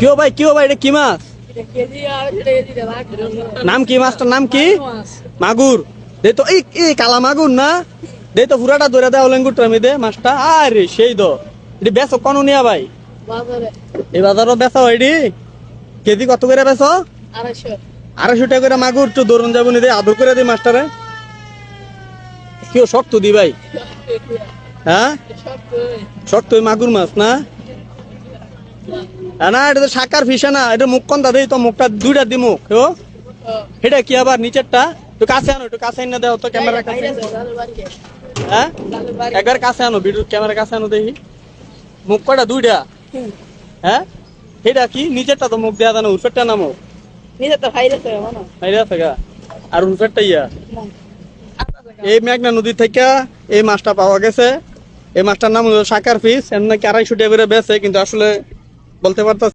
কিও ভাই এটা কি মাছ? নাম কি মাছটার নাম কি? মাগুর। দে তো এই কালা মাগুর না? দে তো পুরাটা ধরে দেয় ওলেঙ্গুরটা আমি দে মাছটা। আরে সেই তো এটি বেচো কোন নিয়া ভাই? এই বাজারও বেচো এটি? কেজি কত করে বেচো? 250 টাকা করে মাগুর। তো ধরুন যাবো নি দে, আদর করে দিই মাছটারে। কেউ শক্ত দি ভাই? হ্যাঁ শক্ত ওই মাগুর মাছ না? না এটা তো শাকার ফিসে না, এটা মুখ কোনটা দেই তো, মুখটা দুইটা দি মুখ ও। এটা কি আবার নিচেরটা? একটু কাছে আনো, একটু কাছে এনে দাও তো ক্যামেরা কাছে। হ্যাঁ একবার কাছে আনো, ভিডিও ক্যামেরা কাছে আনো দেখি। মুখ কয়টা? দুইটা। হ্যাঁ এটা কি নিচেরটা তো মুখ দেয়া জানো, উল্পেরটা না মুখ? বাইরে আছে গা। আর উল্পেরটা ইয়া। এই মেঘনা নদী থেকে এই মাছটা পাওয়া গেছে। এই মাছটার নাম হলো শাকার ফিশ। এর নাকি 250 টাকা করে বেচে, কিন্তু আসলে বলতে পারতাম